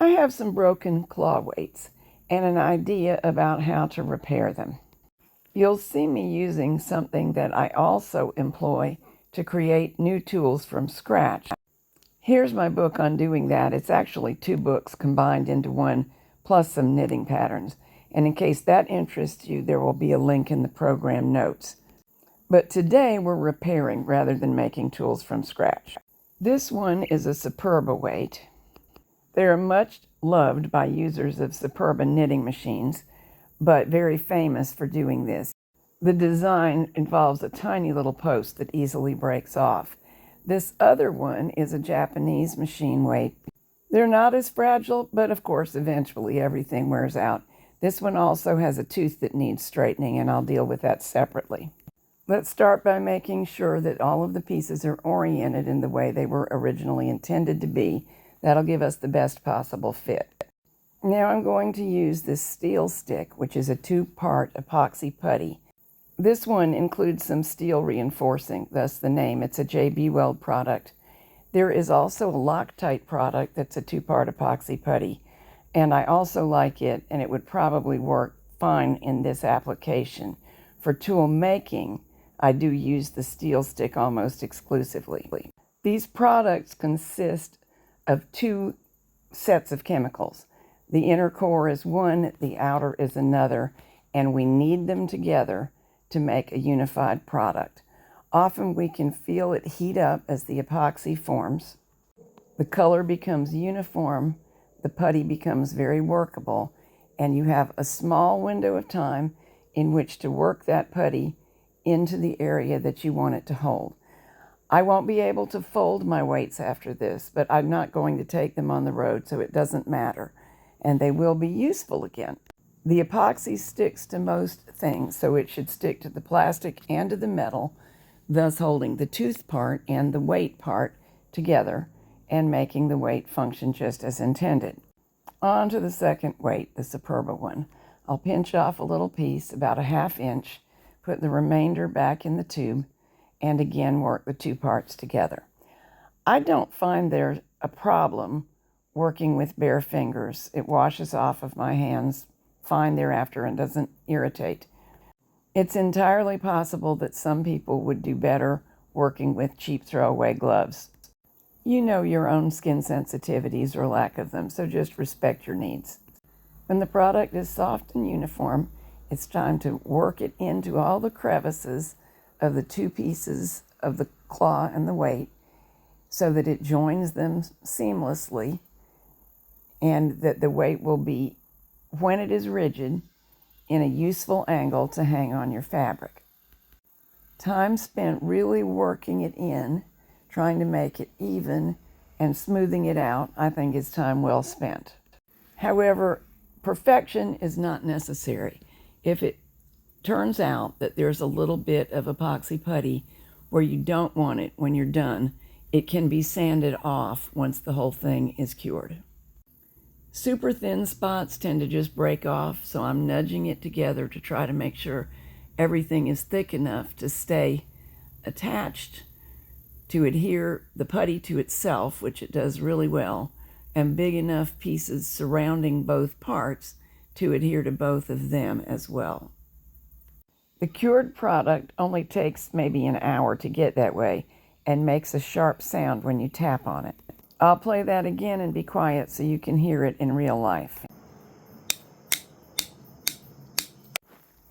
I have some broken claw weights and an idea about how to repair them. You'll see me using something that I also employ to create new tools from scratch. Here's my book on doing that. It's actually 2 books combined into one, plus some knitting patterns. And in case that interests you, there will be a link in the program notes. But today we're repairing rather than making tools from scratch. This one is a Superba weight. They are much loved by users of Superba knitting machines, but very famous for doing this. The design involves a tiny little post that easily breaks off. This other one is a Japanese machine weight. They're not as fragile, but of course eventually everything wears out. This one also has a tooth that needs straightening, and I'll deal with that separately. Let's start by making sure that all of the pieces are oriented in the way they were originally intended to be. That'll give us the best possible fit. Now I'm going to use this steel stick, which is a 2-part epoxy putty. This one includes some steel reinforcing, thus the name. It's a JB Weld product. There is also a Loctite product that's a 2-part epoxy putty, and I also like it, and it would probably work fine in this application. For tool making, I do use the steel stick almost exclusively. These products consist of 2 sets of chemicals. The inner core is one, the outer is another, and we need them together to make a unified product. Often we can feel it heat up as the epoxy forms. The color becomes uniform, the putty becomes very workable, and you have a small window of time in which to work that putty into the area that you want it to hold. I won't be able to fold my weights after this, but I'm not going to take them on the road, so it doesn't matter, and they will be useful again. The epoxy sticks to most things, so it should stick to the plastic and to the metal, thus holding the tooth part and the weight part together and making the weight function just as intended. On to the second weight, the Superba one. I'll pinch off a little piece, about a 1/2 inch, put the remainder back in the tube, and again work the 2 parts together. I don't find there's a problem working with bare fingers. It washes off of my hands fine thereafter and doesn't irritate. It's entirely possible that some people would do better working with cheap throwaway gloves. You know your own skin sensitivities or lack of them, so just respect your needs. When the product is soft and uniform, it's time to work it into all the crevices of the 2 pieces of the claw and the weight so that it joins them seamlessly, and that the weight will be, when it is rigid, in a useful angle to hang on your fabric. Time spent really working it in, trying to make it even and smoothing it out, I think is time well spent. However, perfection is not necessary. If it turns out that there's a little bit of epoxy putty where you don't want it when you're done, it can be sanded off once the whole thing is cured. Super thin spots tend to just break off, so I'm nudging it together to try to make sure everything is thick enough to stay attached, to adhere the putty to itself, which it does really well, and big enough pieces surrounding both parts to adhere to both of them as well. The cured product only takes maybe an hour to get that way and makes a sharp sound when you tap on it. I'll play that again and be quiet so you can hear it in real life.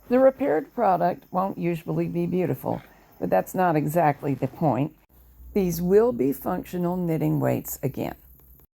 The repaired product won't usually be beautiful, but that's not exactly the point. These will be functional knitting weights again.